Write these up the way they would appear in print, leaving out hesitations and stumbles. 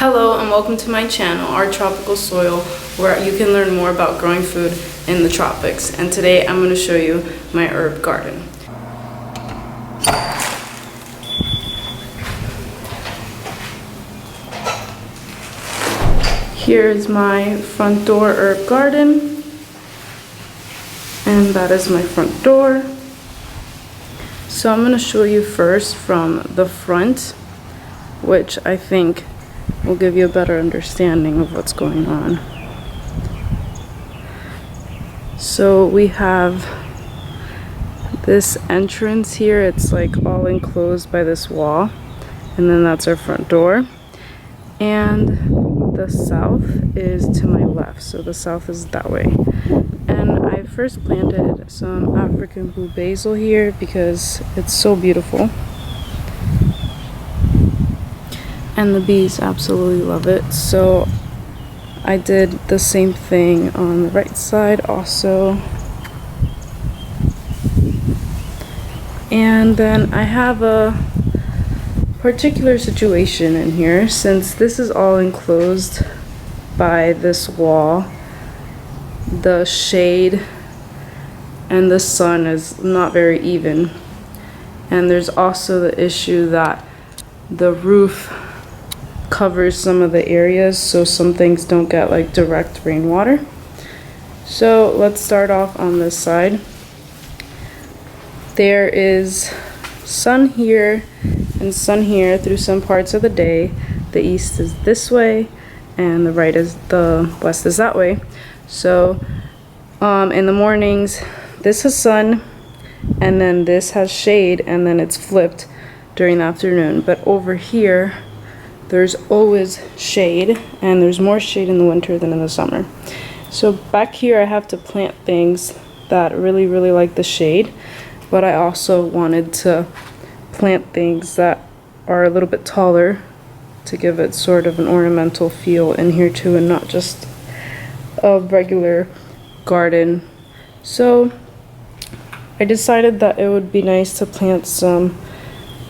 Hello and welcome to my channel, Our Tropical Soil, where you can learn more about growing food in the tropics. And today I'm going to show you my herb garden. Here is my front door herb garden, and that is my front door. So I'm going to show you first from the front, which I think will give you a better understanding of what's going on. So we have this entrance here. It's like all enclosed by this wall, and then that's our front door. And the south is to my left, so the south is that way. And I first planted some African blue basil here because it's so beautiful. And the bees absolutely love it. So I did the same thing on the right side also. And then I have a particular situation in here. Since this is all enclosed by this wall, the shade and the sun is not very even. And there's also the issue that the roof covers some of the areas, so some things don't get like direct rainwater. So let's start off on this side. There is sun here and sun here through some parts of the day. The east is this way and the west is that way. So in the mornings this has sun, and then this has shade, and then it's flipped during the afternoon. But over here there's always shade, and there's more shade in the winter than in the summer. So back here I have to plant things that really like the shade, but I also wanted to plant things that are a little bit taller to give it sort of an ornamental feel in here too, and not just a regular garden. So I decided that it would be nice to plant some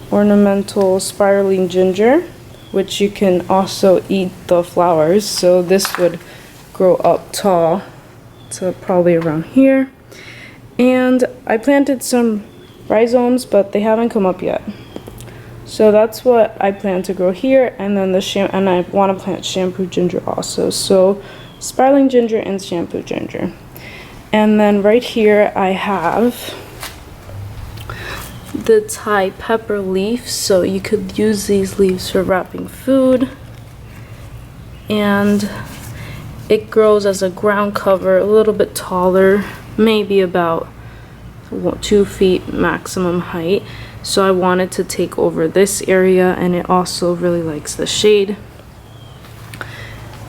ornamental spiraling ginger, which you can also eat the flowers. So this would grow up tall to probably around here. And I planted some rhizomes, but they haven't come up yet. So that's what I plan to grow here. And then and I want to plant shampoo ginger also. So spiraling ginger and shampoo ginger. And then right here I have the Thai pepper leaves, so you could use these leaves for wrapping food. And it grows as a ground cover, a little bit taller, maybe about 2 feet maximum height. So I wanted to take over this area, and it also really likes the shade.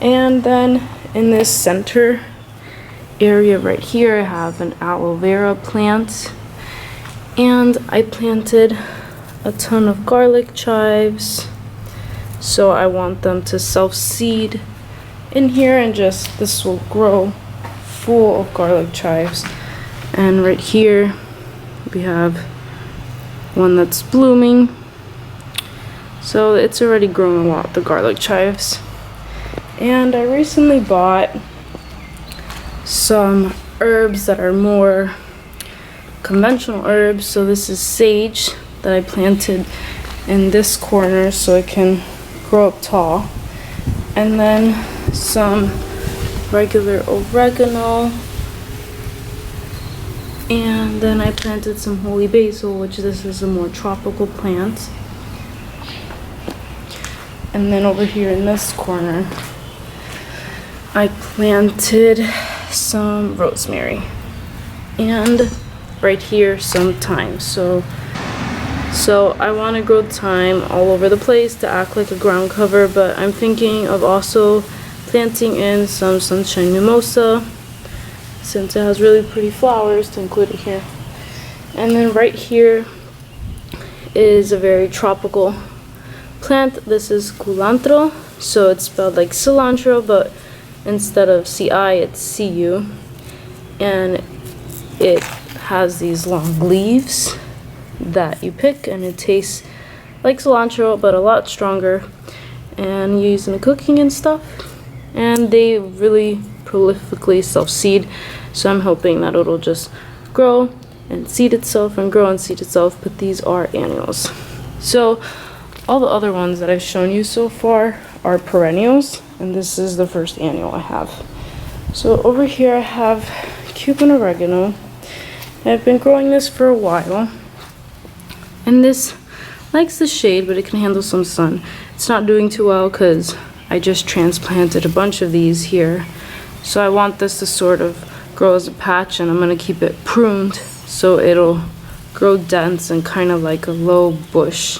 And then in this center area right here I have an aloe vera plant. And I planted a ton of garlic chives, so I want them to self-seed in here, and just this will grow full of garlic chives. And right here we have one that's blooming, so it's already grown a lot, the garlic chives. And I recently bought some herbs that are more conventional herbs. So this is sage that I planted in this corner so it can grow up tall, and then some regular oregano, and then I planted some holy basil, which this is a more tropical plant. And then over here in this corner I planted some rosemary, and right here some thyme. So I want to grow thyme all over the place to act like a ground cover, but I'm thinking of also planting in some sunshine mimosa, since it has really pretty flowers, to include it here. And then right here is a very tropical plant. This is culantro, so it's spelled like cilantro, but instead of CI it's CU, and it has these long leaves that you pick, and it tastes like cilantro but a lot stronger. and use in the cooking and stuff. And they really prolifically self-seed, so I'm hoping that it'll just grow and seed itself and grow and seed itself, but these are annuals. So all the other ones that I've shown you so far are perennials, and this is the first annual I have. So over here I have Cuban oregano. I've been growing this for a while, and this likes the shade, but it can handle some sun. It's not doing too well because I just transplanted a bunch of these here. So I want this to sort of grow as a patch, and I'm going to keep it pruned so it'll grow dense and kind of like a low bush,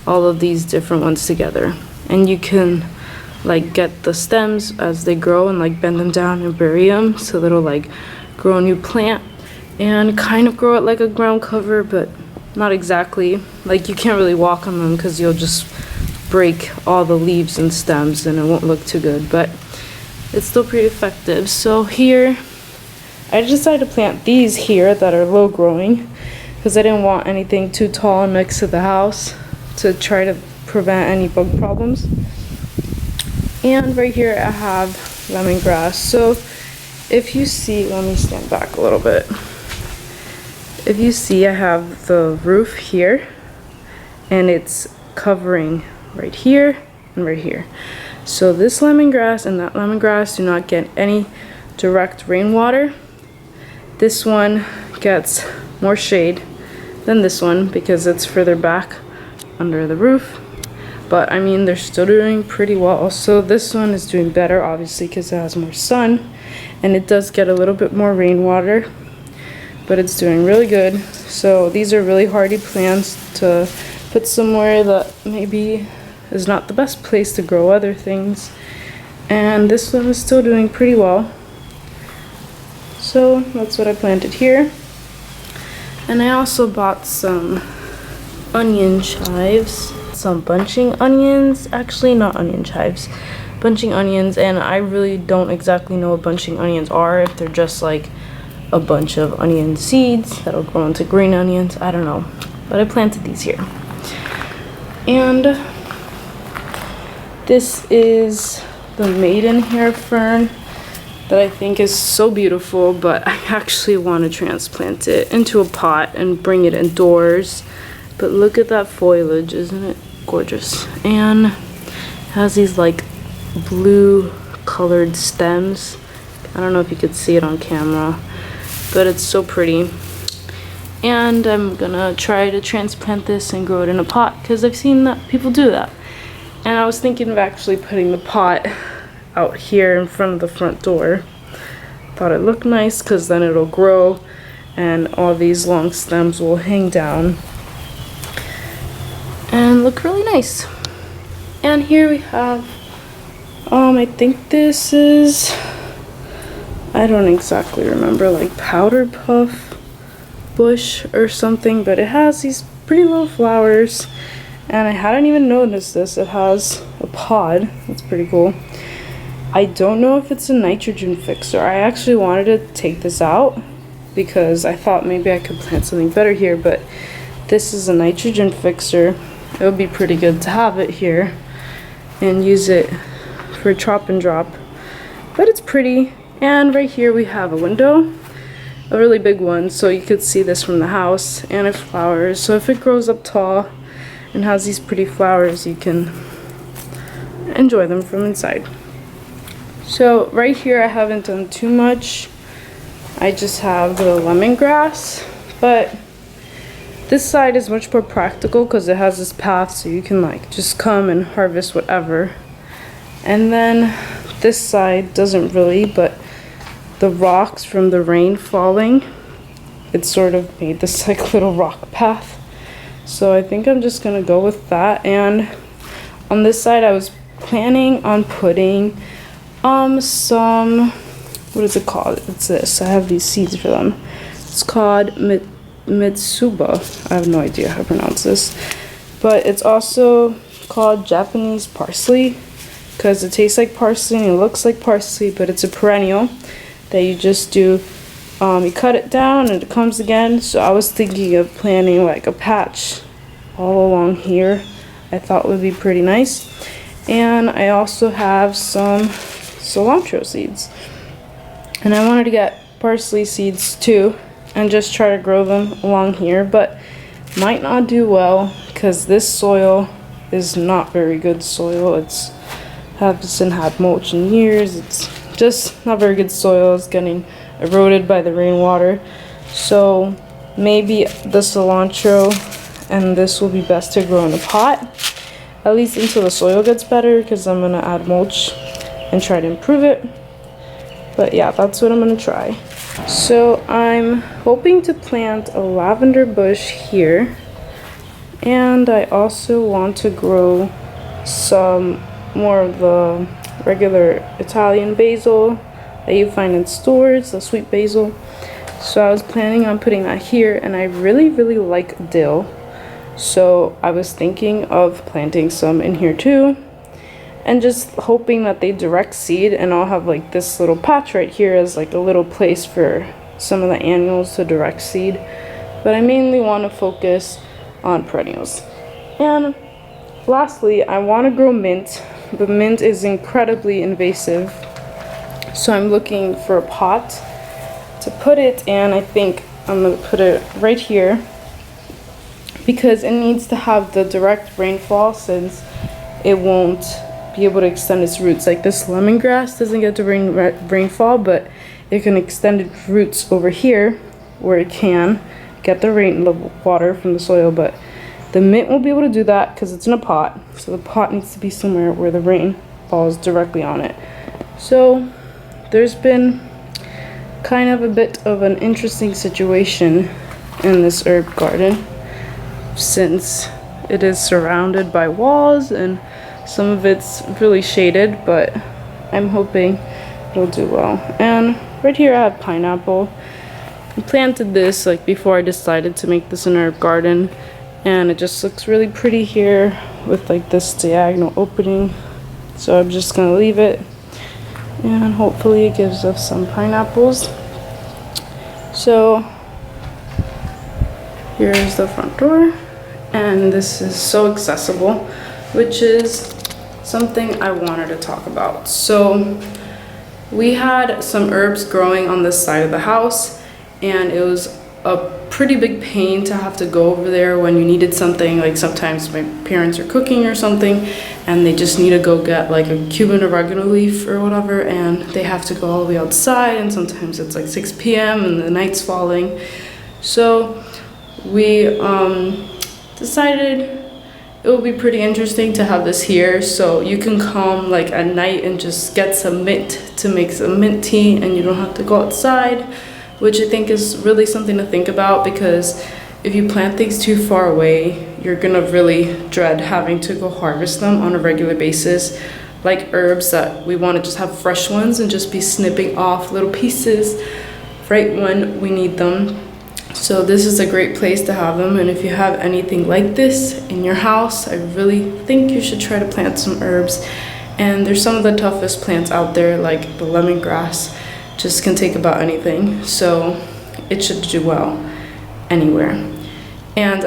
all of these different ones together. And you can like get the stems as they grow and like bend them down and bury them so that it'll like grow a new plant and kind of grow it like a ground cover, but not exactly. Like you can't really walk on them because you'll just break all the leaves and stems and it won't look too good, but it's still pretty effective. So here I decided to plant these here that are low growing because I didn't want anything too tall next to the house to try to prevent any bug problems. And right here I have lemongrass. So if you see, let me stand back a little bit. If you see, I have the roof here and it's covering right here and right here. So this lemongrass and that lemongrass do not get any direct rainwater. This one gets more shade than this one because it's further back under the roof. But I mean, they're still doing pretty well. So this one is doing better, obviously, because it has more sun and it does get a little bit more rainwater, but it's doing really good. So these are really hardy plants to put somewhere that maybe is not the best place to grow other things. And this one is still doing pretty well. So that's what I planted here. And I also bought some onion chives. Some bunching onions, actually not onion chives, bunching onions, and I really don't exactly know what bunching onions are, if they're just like a bunch of onion seeds that'll grow into green onions, I don't know, but I planted these here. And this is the maidenhair fern that I think is so beautiful, but I actually want to transplant it into a pot and bring it indoors. But look at that foliage, isn't it gorgeous? And it has these like blue colored stems. I don't know if you could see it on camera, but it's so pretty. And I'm gonna try to transplant this and grow it in a pot because I've seen that people do that. And I was thinking of actually putting the pot out here in front of the front door. Thought it looked nice because then it'll grow and all these long stems will hang down and look really nice. And here we have, I think this is, I don't exactly remember, like powder puff bush or something, but it has these pretty little flowers, and I hadn't even noticed this. It has a pod. That's pretty cool. I don't know if it's a nitrogen fixer. I actually wanted to take this out because I thought maybe I could plant something better here, but this is a nitrogen fixer. It would be pretty good to have it here and use it for chop and drop, but it's pretty. And right here we have a window, a really big one, so you could see this from the house, and it flowers. So if it grows up tall and has these pretty flowers, you can enjoy them from inside. So right here I haven't done too much. I just have the lemongrass, but this side is much more practical because it has this path, so you can like just come and harvest whatever. And then this side doesn't really, but the rocks from the rain falling, it sort of made this like little rock path. So I think I'm just gonna go with that. And on this side I was planning on putting some, what is it called? It's this. I have these seeds for them. It's called Mitsuba. I have no idea how to pronounce this, but it's also called Japanese parsley because it tastes like parsley and it looks like parsley, but it's a perennial that you just do, you cut it down and it comes again. So I was thinking of planting like a patch all along here. I thought would be pretty nice. And I also have some cilantro seeds. And I wanted to get parsley seeds too and just try to grow them along here, but might not do well because this soil is not very good soil. It's hasn't had mulch in years. It's just not very good soil. It's getting eroded by the rainwater. So maybe the cilantro and this will be best to grow in a pot, at least until the soil gets better, because I'm gonna add mulch and try to improve it. But yeah, that's what I'm gonna try. So I'm hoping to plant a lavender bush here, and I also want to grow some more of the regular Italian basil that you find in stores, the sweet basil. So I was planning on putting that here, and I really like dill, so I was thinking of planting some in here too, and just hoping that they direct seed, and I'll have like this little patch right here as like a little place for some of the annuals to direct seed. But I mainly want to focus on perennials. And lastly, I want to grow mint, but mint is incredibly invasive, so I'm looking for a pot to put it in. I think I'm going to put it right here because it needs to have the direct rainfall, since it won't be able to extend its roots. Like this lemongrass doesn't get the rainfall, but it can extend its roots over here where it can get the water from the soil. But the mint won't be able to do that because it's in a pot, so the pot needs to be somewhere where the rain falls directly on it. So there's been kind of a bit of an interesting situation in this herb garden, since it is surrounded by walls and some of it's really shaded, but I'm hoping it'll do well. And right here I have pineapple. I planted this like before I decided to make this an herb garden, and it just looks really pretty here with like this diagonal opening. So I'm just gonna leave it, and hopefully it gives us some pineapples. So here's the front door, and this is so accessible, which is something I wanted to talk about. So we had some herbs growing on this side of the house, and it was a pretty big pain to have to go over there when you needed something. Like sometimes my parents are cooking or something and they just need to go get like a Cuban oregano leaf or whatever, and they have to go all the way outside, and sometimes it's like 6 p.m. and the night's falling. So we decided it would be pretty interesting to have this here, so you can come like at night and just get some mint to make some mint tea, and you don't have to go outside, which I think is really something to think about, because if you plant things too far away, you're gonna really dread having to go harvest them on a regular basis. Like herbs that we want to just have fresh ones and just be snipping off little pieces right when we need them. So this is a great place to have them, and if you have anything like this in your house, I really think you should try to plant some herbs. And there's some of the toughest plants out there, like the lemongrass, just can take about anything, so it should do well anywhere. And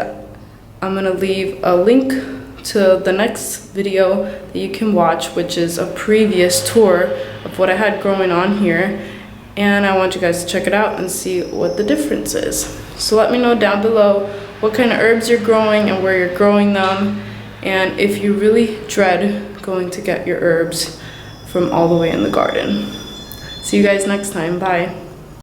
I'm gonna leave a link to the next video that you can watch, which is a previous tour of what I had growing on here, and I want you guys to check it out and see what the difference is. So let me know down below what kind of herbs you're growing and where you're growing them, and if you really dread going to get your herbs from all the way in the garden. See you guys next time. Bye.